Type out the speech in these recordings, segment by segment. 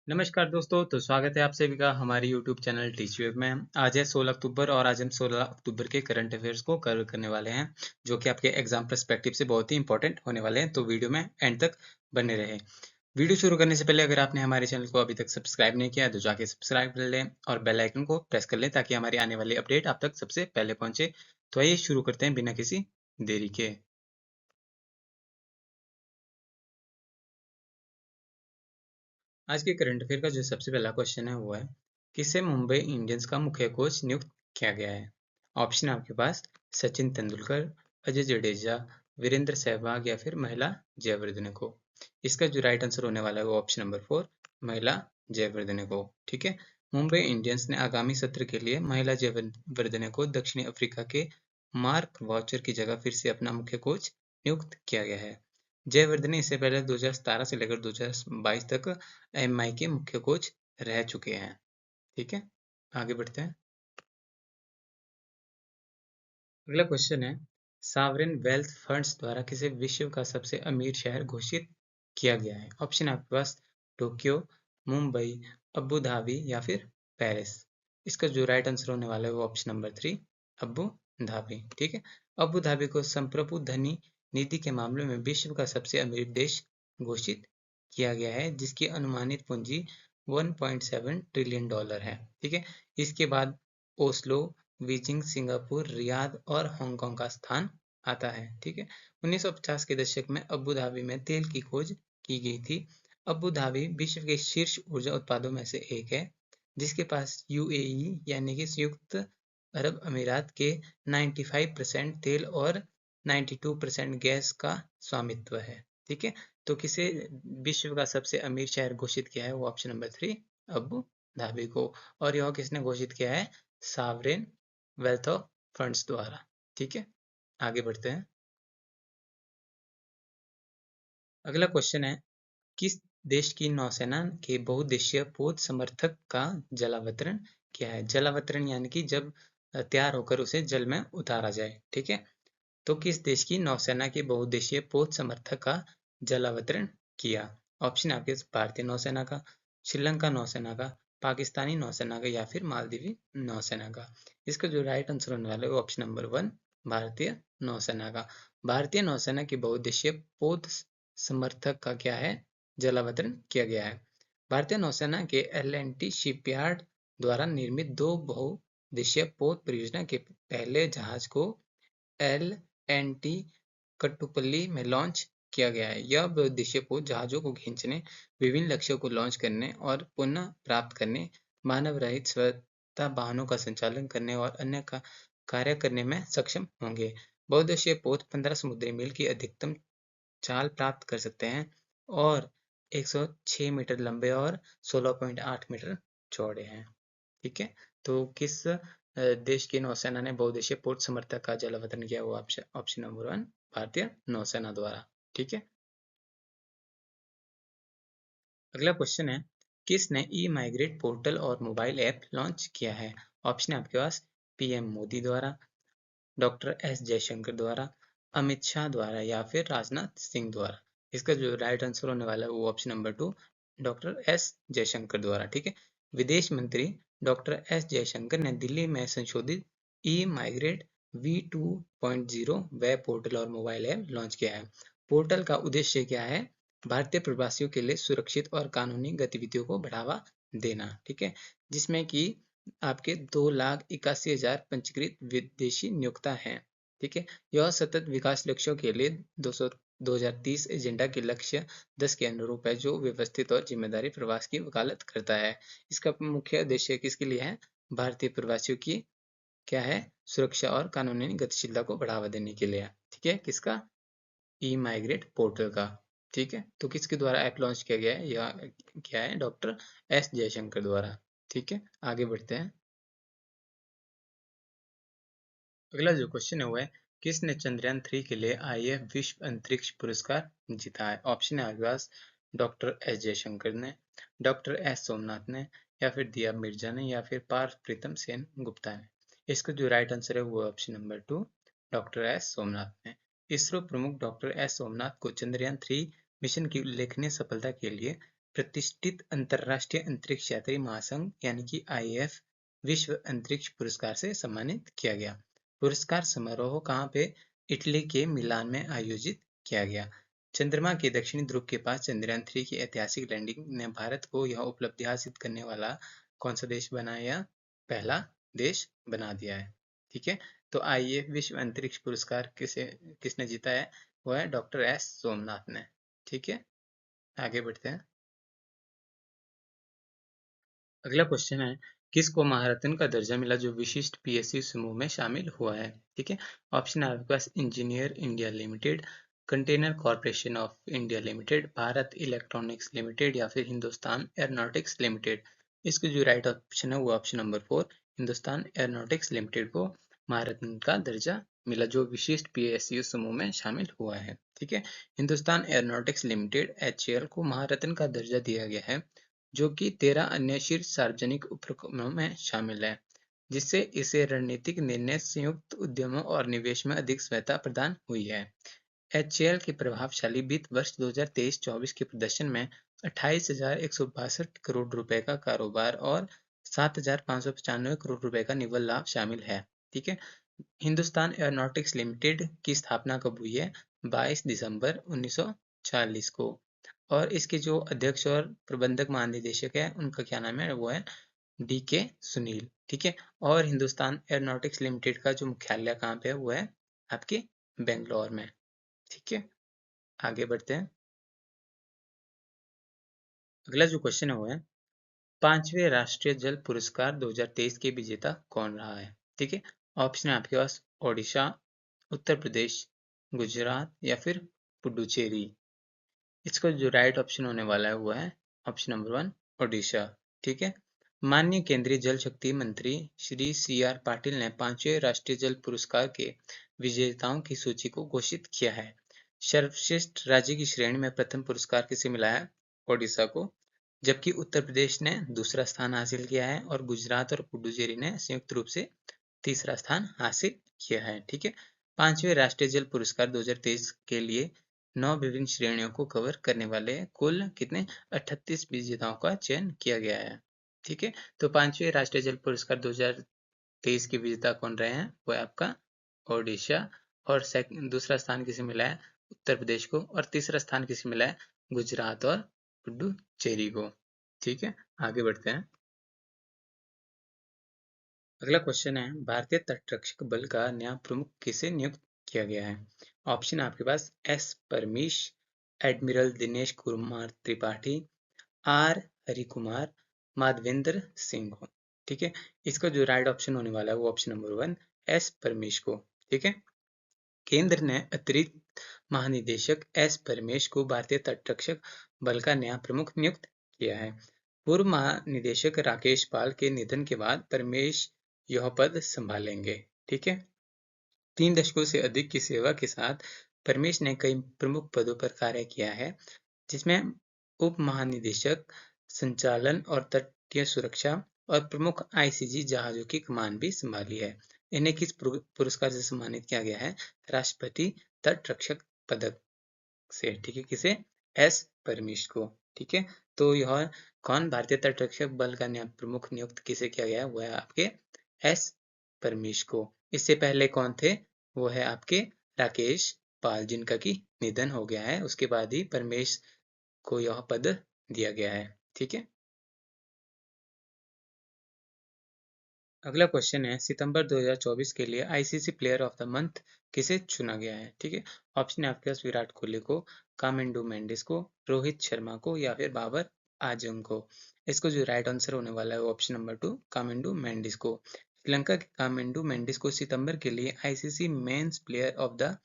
नमस्कार दोस्तों, तो स्वागत है आप सभी का हमारे YouTube चैनल टीच वेब में। आज है 16 अक्टूबर और आज हम 16 अक्टूबर के करंट अफेयर्स को कवर करने वाले हैं, जो कि आपके एग्जाम पर्सपेक्टिव से बहुत ही इंपॉर्टेंट होने वाले हैं। तो वीडियो में एंड तक बने रहे। वीडियो शुरू करने से पहले अगर आपने हमारे चैनल को अभी तक सब्सक्राइब नहीं किया तो जाके सब्सक्राइब कर लें और बेल आइकन को प्रेस कर लें ताकि हमारी आने वाली अपडेट आप तक सबसे पहले पहुंचे। तो आइए शुरू करते हैं बिना किसी देरी के। आज के करंट अफेयर का जो सबसे पहला क्वेश्चन है वो है, किसे मुंबई इंडियंस का मुख्य कोच नियुक्त किया गया है? ऑप्शन आपके पास सचिन तेंदुलकर, अजय जडेजा, वीरेंद्र सहवाग या फिर महिला जयवर्धने को। इसका जो राइट आंसर होने वाला है वो ऑप्शन नंबर 4 महिला जयवर्धने को। ठीक है, मुंबई इंडियंस ने आगामी सत्र के लिए महिला जयवर्धने को दक्षिणी अफ्रीका के मार्क वॉचर की जगह फिर से अपना मुख्य कोच नियुक्त किया गया है। जयवर्धने इससे पहले 2017 से लेकर 2022 तक एमआई के मुख्य कोच रह चुके हैं। ठीक है, आगे बढ़ते हैं। अगला क्वेश्चन है, सावरेन वेल्थ फंड्स द्वारा किसे विश्व का सबसे अमीर शहर घोषित किया गया है? ऑप्शन आपके पास टोक्यो, मुंबई, अबू धाबी या फिर पेरिस। इसका जो राइट आंसर होने वाला है वो ऑप्शन नंबर 3 अबू धाबी। ठीक है, अबू धाबी को संप्रभु धनी नीति के मामले में विश्व का सबसे अमीर देश घोषित किया गया है, जिसकी अनुमानित पूंजी 1.7 ट्रिलियन डॉलर है। ठीक है, इसके बाद ओस्लो, बीजिंग, सिंगापुर, रियाद और हांगकांग का स्थान आता है। ठीक है, 1950 के दशक में अबू धाबी में तेल की खोज की गई थी। अबू धाबी विश्व के शीर्ष ऊर्जा उत्पादों में से एक है, जिसके पास यूएई यानी कि संयुक्त अरब अमीरात के 95% तेल और 92% गैस का स्वामित्व है। ठीक है, तो किसे विश्व का सबसे अमीर शहर घोषित किया है वो ऑप्शन नंबर 3 अबू धाबी को। और यह किसने घोषित किया है? सावरेन वेल्थ ऑफ फंड्स द्वारा। ठीक है, आगे बढ़ते हैं। अगला क्वेश्चन है, किस देश की नौसेना के बहुउद्देशीय पोत समर्थक का जलावतरण किया है? जलावतरण यानी कि जब तैयार होकर उसे जल में उतारा जाए। ठीक है, तो किस देश की नौसेना के बहुउद्देशीय पोत समर्थक का जलावतरण किया? ऑप्शन आपके भारतीय नौसेना का, श्रीलंका नौसेना का, पाकिस्तानी नौसेना का या फिर मालदीवी नौसेना का। इसका जो राइट आंसर होने वाला है वो ऑप्शन नंबर 1 भारतीय नौसेना का। भारतीय नौसेना के बहुउद्देशीय पोत समर्थक का क्या है? जलावतरण किया गया है। भारतीय नौसेना के एल&टी शिपयार्ड द्वारा निर्मित दो बहुउद्देशीय पोत परियोजना के पहले जहाज को एल&टी कट्टुपल्ली में लॉन्च किया गया है। यह बहुउद्देशीय पोत जहाजों को खींचने, विभिन्न लक्ष्यों को लॉन्च करने और पुनः प्राप्त करने, मानव रहित स्वतः वाहनों का संचालन करने और अन्य कार्य करने में सक्षम होंगे। बहुउद्देशीय पोत 15 समुद्री मील की अधिकतम चाल प्राप्त कर सकते हैं और 106 मीटर लंबे और 16.8 मीटर चौड़े हैं। ठीक है, तो किस देश की नौसेना ने बहुउद्देशीय पोत समर्थक का जलावतरण किया? वो ऑप्शन नंबर 1 भारतीय नौसेना द्वारा। ठीक है, अगला क्वेश्चन है, किसने ई माइग्रेट पोर्टल और मोबाइल ऐप लॉन्च किया है? ऑप्शन है आपके पास पीएम मोदी द्वारा, डॉक्टर एस जयशंकर द्वारा, अमित शाह द्वारा या फिर राजनाथ सिंह द्वारा। इसका जो राइट आंसर होने वाला है वो option number 2 doctor S Jaishankar द्वारा। ठीक है, विदेश मंत्री डॉक्टर एस जयशंकर ने दिल्ली में संशोधित ई माइग्रेट V2.0 वेब पोर्टल और मोबाइल ऐप लॉन्च किया है। पोर्टल का उद्देश्य क्या है? भारतीय प्रवासियों के लिए सुरक्षित और कानूनी गतिविधियों को बढ़ावा देना। ठीक है, जिसमें कि आपके 2,81,000 पंजीकृत विदेशी नियोक्ता हैं। ठीक है, यह सतत विकास लक्ष्यों के लिए 2030 एजेंडा के लक्ष्य 10 के अनुरूप है, जो व्यवस्थित और जिम्मेदारी प्रवास की वकालत करता है। इसका मुख्य उद्देश्य किसके लिए है? भारतीय प्रवासियों की क्या है? सुरक्षा और कानूनी गतिशीलता को बढ़ावा देने के लिए। ठीक है, किसका? ई माइग्रेट पोर्टल का। ठीक है, तो किसके द्वारा ऐप लॉन्च किया गया है? यह क्या है? डॉक्टर एस जयशंकर द्वारा। ठीक है, आगे बढ़ते हैं। अगला जो क्वेश्चन है वो है, किसने चंद्रयान 3 के लिए आईएफ विश्व अंतरिक्ष पुरस्कार जीता है? ऑप्शन है आपके पास डॉक्टर एस जयशंकर ने, डॉक्टर एस सोमनाथ ने या फिर दिया मिर्जा ने या फिर पार्थ प्रीतम सेन गुप्ता ने। इसका जो राइट आंसर है वो option number 2 doctor S Somnath ने। इसरो प्रमुख डॉक्टर एस सोमनाथ को चंद्रयान 3 मिशन की उल्लेखनीय सफलता के लिए प्रतिष्ठित अंतरराष्ट्रीय अंतरिक्ष यात्री महासंघ यानी कि IAF विश्व अंतरिक्ष पुरस्कार से सम्मानित किया गया। पुरस्कार समारोह कहाँ पे? इटली के मिलान में आयोजित किया गया। चंद्रमा के दक्षिणी ध्रुव के पास चंद्रयान-3 की ऐतिहासिक लैंडिंग ने भारत को यह उपलब्धि हासिल करने वाला कौन सा देश बनाया? पहला देश बना दिया है। ठीक है, तो IAF विश्व अंतरिक्ष पुरस्कार किसने जीता है? वो है डॉक्टर S सोमनाथ ने। ठीक है, आगे बढ़ते हैं। अगला क्वेश्चन है, किसको महारत्न का दर्जा मिला जो विशिष्ट PSU समूह में शामिल हुआ है? ठीक है, ऑप्शन है आपके पास engineers India limited, container corporation of India limited, Bharat electronics limited या फिर हिंदुस्तान एरोनॉटिक्स लिमिटेड। इसका जो राइट ऑप्शन है वो option number 4 Hindustan aeronautics limited को महारत्न का दर्जा मिला जो विशिष्ट PSU समूह में शामिल हुआ है। ठीक है, हिंदुस्तान एरोनॉटिक्स लिमिटेड HAL को महारत्न का दर्जा दिया गया है जो कि 13 अन्य शीर्ष सार्वजनिक उपक्रमों में शामिल है, जिससे इसे रणनीतिक निर्णय, संयुक्त उद्यमों और निवेश में अधिक स्वायत्तता प्रदान हुई है। HAL के प्रभावशाली वित्त वर्ष 2023-24 के प्रदर्शन में 28,162 करोड़ रुपए का कारोबार और 7,595 करोड़ रुपए का निव्वल लाभ शामिल है। ठीक है, हिंदुस्तान एरोनॉटिक्स लिमिटेड की स्थापना कब हुई है? 22 दिसंबर 1940 को। और इसके जो अध्यक्ष और प्रबंधक महानिदेशक है उनका क्या नाम है? वो है DK सुनील। ठीक है, और हिंदुस्तान एरोनॉटिक्स लिमिटेड का जो मुख्यालय कहाँ पे है वो है आपके बेंगलोर में। ठीक है, आगे बढ़ते हैं। अगला जो क्वेश्चन है वो है, 5वें राष्ट्रीय जल पुरस्कार 2023 के विजेता कौन रहा है? ठीक है, ऑप्शन है आपके पास ओडिशा, उत्तर प्रदेश, गुजरात या फिर पुडुचेरी। इसका जो राइट ऑप्शन होने वाला है वो है ऑप्शन नंबर 1 ओडिशा। ठीक है, माननीय केंद्रीय जल शक्ति मंत्री श्री CR पाटिल ने 5वें राष्ट्रीय जल पुरस्कार के विजेताओं की सूची को घोषित किया है। सर्वश्रेष्ठ राज्य की श्रेणी में प्रथम पुरस्कार किसे मिला है? ओडिशा को, जबकि उत्तर प्रदेश ने दूसरा स्थान हासिल किया है और गुजरात और पुडुचेरी ने संयुक्त रूप से तीसरा स्थान हासिल किया है। ठीक है, 5वें राष्ट्रीय जल पुरस्कार 2023 के लिए 9 विभिन्न श्रेणियों को कवर करने वाले कुल कितने 38 विजेताओं का चयन किया गया है। ठीक है, तो 5वें राष्ट्रीय जल पुरस्कार 2023 के विजेता कौन रहे हैं? वो है आपका ओडिशा, और दूसरा स्थान किसे मिला है? उत्तर प्रदेश को, और तीसरा स्थान किसे मिला है? गुजरात और पुडुचेरी को। ठीक है, आगे बढ़ते हैं। अगला क्वेश्चन है, भारतीय तटरक्षक बल का नया प्रमुख किसे नियुक्त किया गया है? ऑप्शन आपके पास S Parmish, admiral Dinesh Kumar Tripathi, R Harikumar, Madhavendra Singh को। ठीक है, इसका जो राइट ऑप्शन होने वाला है वो ऑप्शन नंबर 1 S परमेश को। ठीक है, केंद्र ने अतिरिक्त महानिदेशक S परमेश को भारतीय तटरक्षक बल का नया प्रमुख नियुक्त किया है। पूर्व महानिदेशक राकेश पाल के निधन के बाद परमेश यह पद संभालेंगे। ठीक है, 3 दशकों से अधिक की सेवा के साथ परमेश ने कई प्रमुख पदों पर कार्य किया है, जिसमें उप महानिदेशक, संचालन और तटीय सुरक्षा और प्रमुख ICG जहाजों की कमान भी संभाली है। इन्हें किस पुरस्कार से सम्मानित किया गया है? राष्ट्रपति तटरक्षक पदक से। ठीक है, किसे? S परमेश को। ठीक है, तो यह कौन भारतीय तटरक्षक बल का नया प्रमुख नियुक्त किसे किया गया है? वो है आपके S परमेश को। इससे पहले कौन थे? वो है आपके राकेश पाल, जिनका की निधन हो गया है। उसके बाद ही परमेश को यह पद दिया गया है। ठीक है, अगला क्वेश्चन है, सितंबर 2024 के लिए ICC player of the month किसे चुना गया है? ठीक है, ऑप्शन है आपके पास विराट कोहली को, कामिंडू मेंडिस को, रोहित शर्मा को या फिर बाबर आजम को। इसको जो राइट आंसर होने वाला है वो ऑप्शन नंबर 2 कामिंडू मेंडिस को। श्रीलंका के कामिंडू मेंडिस को सितंबर के लिए ICC men's player of the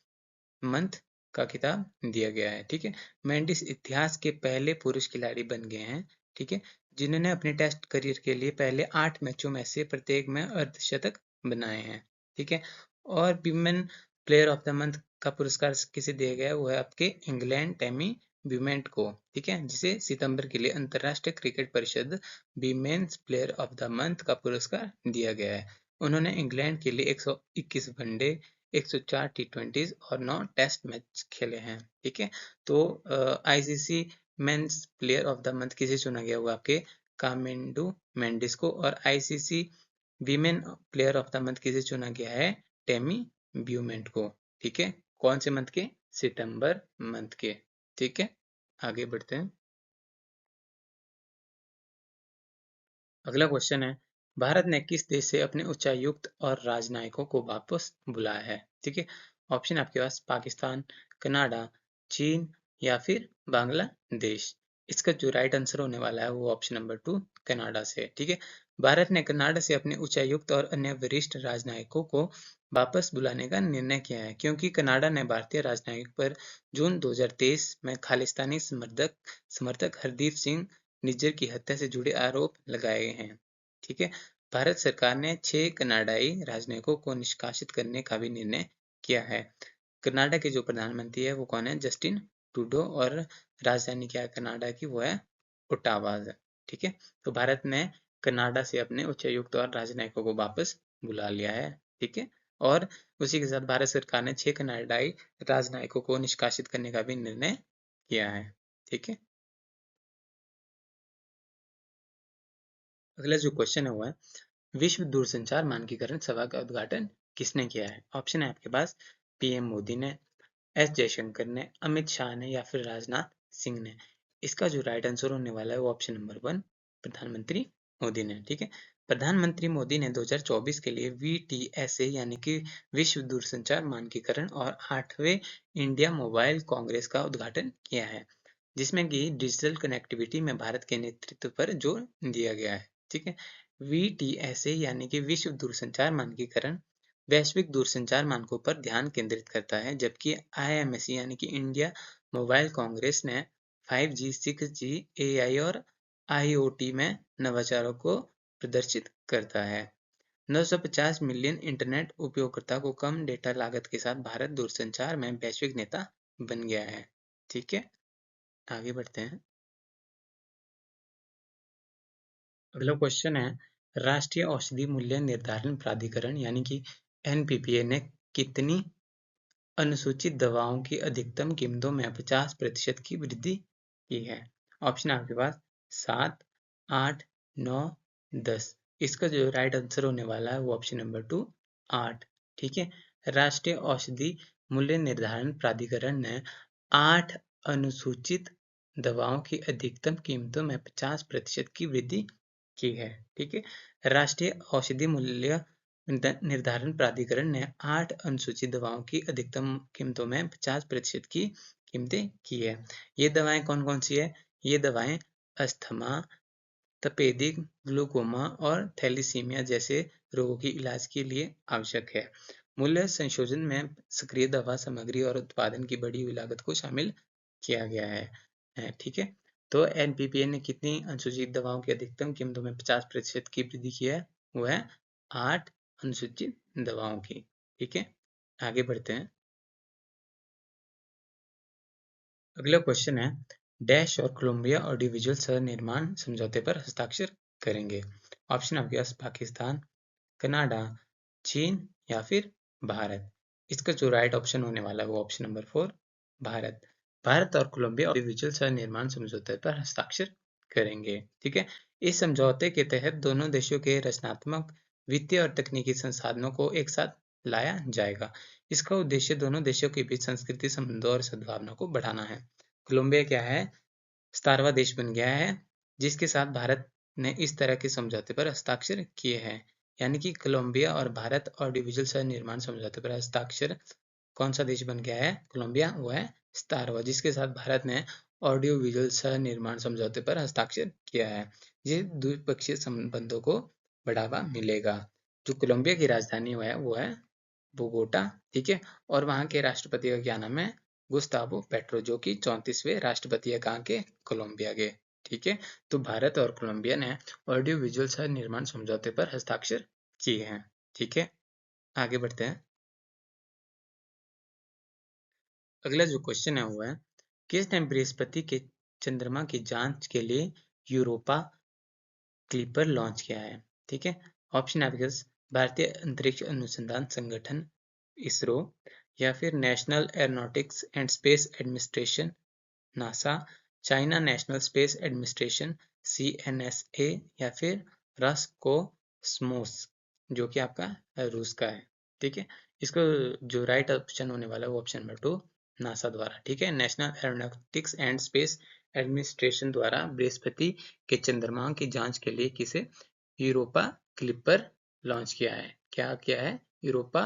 month का खिताब दिया गया है। ठीक है, मेंडिस इतिहास के पहले पुरुष खिलाड़ी बन गए हैं। ठीक है, जिन्होंने अपने टेस्ट करियर के लिए पहले 8 मैचों में से प्रत्येक में अर्धशतक बनाए हैं। ठीक है, और women player of the month का पुरस्कार किसे दिया गया है? वो है आपके इंग्लैंड टेमी ब्यूमेंट को। ठीक है, जिसे सितंबर के लिए अंतरराष्ट्रीय क्रिकेट परिषद women's player of the month का पुरस्कार दिया गया है। उन्होंने इंग्लैंड के लिए 121 वनडे, 104 T20 और 9 टेस्ट मैच खेले हैं। ठीक है, तो ICC men's player of the month किसे चुना गया? हुआ आपके कामेंडू मेंडिस को। और ICC women player of the month किसे चुना गया है? टेमी ब्यूमेंट को। ठीक है, कौन से मंथ के? सितंबर मंथ के। ठीक है, आगे बढ़ते हैं। अगला क्वेश्चन है, भारत ने किस देश से अपने उच्चायुक्त और राजनयिकों को वापस बुलाया है? ठीक है, ऑप्शन आपके पास पाकिस्तान, कनाडा, चीन या फिर बांग्लादेश। इसका जो राइट आंसर होने वाला है वो ऑप्शन नंबर 2 कनाडा से। ठीक है, भारत ने कनाडा से अपने उच्चायुक्त और अन्य वरिष्ठ राजनयिकों को वापस बुलाने का निर्णय किया है, क्योंकि कनाडा ने भारतीय राजनयिक पर जून 2023 में खालिस्तानी समर्थक समर्थक हरदीप सिंह निज्जर की हत्या से जुड़े आरोप लगाए हैं। ठीक है, भारत सरकार ने 6 कनाडाई राजनयिकों को निष्कासित करने का भी निर्णय किया है। कनाडा के जो प्रधानमंत्री है वो कौन है? Justin Trudeau. और राजधानी क्या है कनाडा की? वो है ओटावा। ठीक है, तो भारत ने कनाडा से अपने उच्चायुक्त और राजनयिकों को वापस बुला लिया है। ठीक है, और उसी के साथ भारत सरकार ने 6 कनाडाई राजनयिकों को निष्कासित करने का भी निर्णय किया है। ठीक है, अगला जो क्वेश्चन है वो है, विश्व दूरसंचार मानकीकरण सभा का उद्घाटन किसने किया है? ऑप्शन है आपके पास पीएम मोदी ने, एस जयशंकर ने, अमित शाह ने या फिर राजनाथ सिंह ने। इसका जो राइट आंसर होने वाला है वो ऑप्शन नंबर 1 प्रधानमंत्री मोदी ने। ठीक है, प्रधानमंत्री मोदी ने 2024 के लिए VTSA यानी कि विश्व दूरसंचार मानकीकरण और 8वें इंडिया मोबाइल कांग्रेस का उद्घाटन किया है, जिसमें कि डिजिटल कनेक्टिविटी में भारत के नेतृत्व पर जोर दिया गया है। ठीक है, VTSA यानी कि विश्व दूरसंचार मानकीकरण वैश्विक दूरसंचार मानकों पर ध्यान केंद्रित करता है, जबकि IMSC यानी कि इंडिया मोबाइल कांग्रेस ने 5G, 6G, AI और IoT में नवाचारों को प्रदर्शित करता है। 950 मिलियन इंटरनेट उपयोगकर्ता को कम डेटा लागत के साथ भारत दूरसंचार में वैश्विक नेता बन गया है। ठीक है, आगे बढ़ते हैं। अगला क्वेश्चन है, राष्ट्रीय औषधि मूल्य निर्धारण प्राधिकरण यानी कि NPPA ने कितनी अनुसूचित दवाओं की अधिकतम कीमतों में 50% की वृद्धि की है? ऑप्शन आपके पास 7, 8, 9, 10। इसका जो राइट आंसर होने वाला है वो ऑप्शन नंबर 2 8। ठीक है, राष्ट्रीय औषधि मूल्य निर्धारण प्राधिकरण ने 8 अनुसूचित दवाओं की अधिकतम कीमतों में 50% की वृद्धि की है। ठीक है, राष्ट्रीय औषधि मूल्य निर्धारण प्राधिकरण ने 8 अनुसूचित दवाओं की अधिकतम कीमतों में 50% की कीमतें की है। ये दवाएं कौन कौन सी है? ये दवाएं अस्थमा, तपेदिक, ग्लूकोमा और थैलीसीमिया जैसे रोगों के इलाज के लिए आवश्यक है। मूल्य संशोधन में सक्रिय दवा सामग्री और उत्पादन की बढ़ी हुई लागत को शामिल किया गया है। ठीक है, तो NPPA ने कितनी अनुसूचित दवाओं की अधिकतम कीमतों में 50% की वृद्धि की है? वो है 8 अनुसूचित दवाओं की। ठीक है, आगे बढ़ते हैं। अगला क्वेश्चन है, डैश और कोलंबिया ऑडियोविजुअल सह निर्माण समझौते पर हस्ताक्षर करेंगे। ऑप्शन आपके पास पाकिस्तान, कनाडा, चीन या फिर भारत। इसका जो राइट ऑप्शन होने वाला है वो ऑप्शन नंबर 4 भारत। भारत और कोलंबिया ऑडियोविजुअल सह निर्माण समझौते पर हस्ताक्षर करेंगे। ठीक है, इस समझौते के तहत दोनों देशों के रचनात्मक, वित्तीय और तकनीकी संसाधनों को एक साथ लाया जाएगा। इसका उद्देश्य दोनों देशों के बीच संस्कृति संबंधों और सद्भावना को बढ़ाना है। कोलंबिया क्या है? 17वां देश बन गया है जिसके साथ भारत ने इस तरह के समझौते पर हस्ताक्षर किए हैं। यानी कि कोलंबिया और भारत ऑडियोविजुअल सह निर्माण समझौते पर हस्ताक्षर कौन सा देश बन गया है? कोलंबिया, वो है 17वां, जिसके साथ भारत ने ऑडियो विजुअल सह निर्माण समझौते पर हस्ताक्षर किया है। ये द्विपक्षीय संबंधों को बढ़ावा मिलेगा। जो कोलंबिया की राजधानी वो है बोगोटा। ठीक है, और वहाँ के राष्ट्रपति का क्या नाम है? गुस्तावो पेट्रो, जो कि 34वें राष्ट्रपति है कहाँ के? कोलंबिया के। ठीक है, तो भारत और कोलंबिया ने ऑडियो विजुअल सह निर्माण समझौते पर हस्ताक्षर किए हैं। ठीक है, आगे बढ़ते हैं। अगला जो क्वेश्चन है वो है, किसने बृहस्पति के चंद्रमा की जांच के लिए यूरोपा क्लिपर लॉन्च किया है? ठीक है, ऑप्शन आपके पास भारतीय अंतरिक्ष अनुसंधान संगठन इसरो या फिर national aeronautics and space administration NASA China national space administration CNSA या फिर रॉसकोस्मोस जो कि आपका रूस का है। ठीक है, इसको जो राइट ऑप्शन होने वाला है वो ऑप्शन नंबर 2 नासा द्वारा। ठीक है, national aeronautics and space administration द्वारा बृहस्पति के चंद्रमा की जांच के लिए किसे यूरोपा क्लिपर लॉन्च किया है। क्या किया है? यूरोपा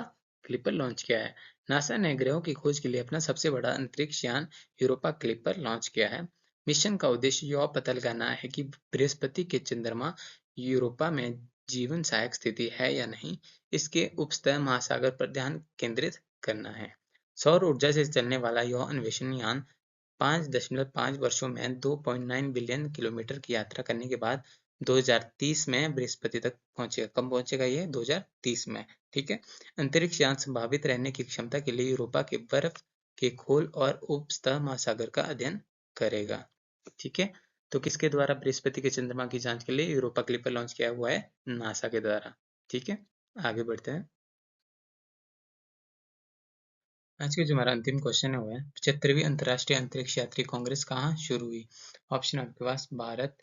क्लिपर लॉन्च किया है। नासा ने ग्रहों की खोज के लिए अपना सबसे बड़ा अंतरिक्ष यान यूरोपा क्लिपर लॉन्च किया है। मिशन का उद्देश्य यह पता लगाना है कि बृहस्पति के चंद्रमा यूरोपा में जीवन सहायक स्थिति है या नहीं। इसके उपसतह महासागर पर ध्यान केंद्रित करना है। सौर ऊर्जा से चलने वाला यह अन्वेषण यान 5.5 वर्षों में 2.9 बिलियन किलोमीटर की यात्रा करने के बाद 2030 में बृहस्पति तक पहुंचेगा। कब पहुंचेगा ये? 2030 में। ठीक है, अंतरिक्ष यान संभावित रहने की क्षमता के लिए यूरोपा के बर्फ के खोल और उपसतह महासागर का अध्ययन करेगा। ठीक है, तो किसके द्वारा बृहस्पति के चंद्रमा की जांच के लिए यूरोपा क्लिपर लॉन्च किया हुआ है? नासा के द्वारा। ठीक है, आगे बढ़ते हैं। आज के जो हमारा अंतिम क्वेश्चन है वो है 75वीं अंतर्राष्ट्रीय अंतरिक्ष यात्री कांग्रेस कहाँ शुरू हुई? ऑप्शन आपके पास भारत,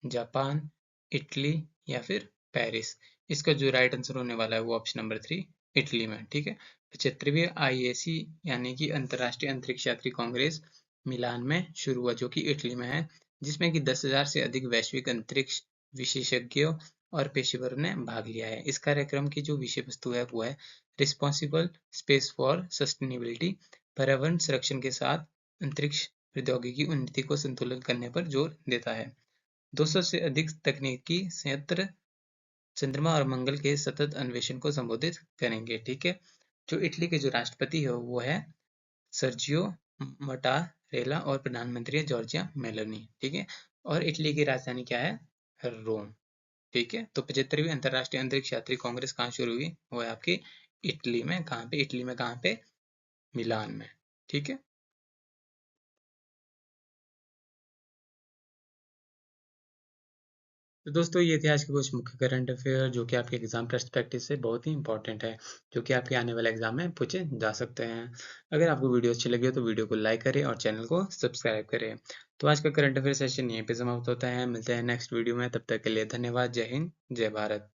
जापान, इटली या फिर पेरिस। इसका जो राइट आंसर होने वाला है वो ऑप्शन नंबर 3 इटली में। ठीक है, 75वीं IAC यानी कि अंतर्राष्ट्रीय अंतरिक्ष यात्री कांग्रेस मिलान में शुरू हुआ जो कि इटली में है, जिसमें कि 10,000 से अधिक वैश्विक अंतरिक्ष विशेषज्ञों और पेशेवरों ने भाग लिया है। इस कार्यक्रम की जो विषय वस्तु है वो है रिस्पॉन्सिबल स्पेस फॉर सस्टेनेबिलिटी, पर्यावरण संरक्षण के साथ अंतरिक्ष प्रौद्योगिकी उन्नति को संतुलित करने पर जोर देता है। 200 से अधिक तकनीकी संयंत्र चंद्रमा और मंगल के सतत अन्वेषण को संबोधित करेंगे। ठीक है, जो इटली के जो राष्ट्रपति है वो है सर्जियो मटारेला और प्रधानमंत्री है जॉर्जिया मेलोनी। ठीक है, और इटली की राजधानी क्या है? रोम। ठीक है, तो 75वीं अंतर्राष्ट्रीय अंतरिक्ष यात्री कांग्रेस कहाँ शुरू हुई? वो है आपकी इटली में। कहाँ पे? इटली में कहाँ पे? मिलान में। ठीक है, तो दोस्तों ये थे आज के कुछ मुख्य करंट अफेयर जो कि आपके एग्जाम पर्सपेक्टिव से बहुत ही इंपॉर्टेंट है, जो कि आपके आने वाले एग्जाम में पूछे जा सकते हैं। अगर आपको वीडियो अच्छी लगी हो तो वीडियो को लाइक करें और चैनल को सब्सक्राइब करें। तो आज का करंट अफेयर सेशन यहीं पे समाप्त होता है। मिलते हैं नेक्स्ट वीडियो में, तब तक के लिए धन्यवाद। जय हिंद, जय भारत।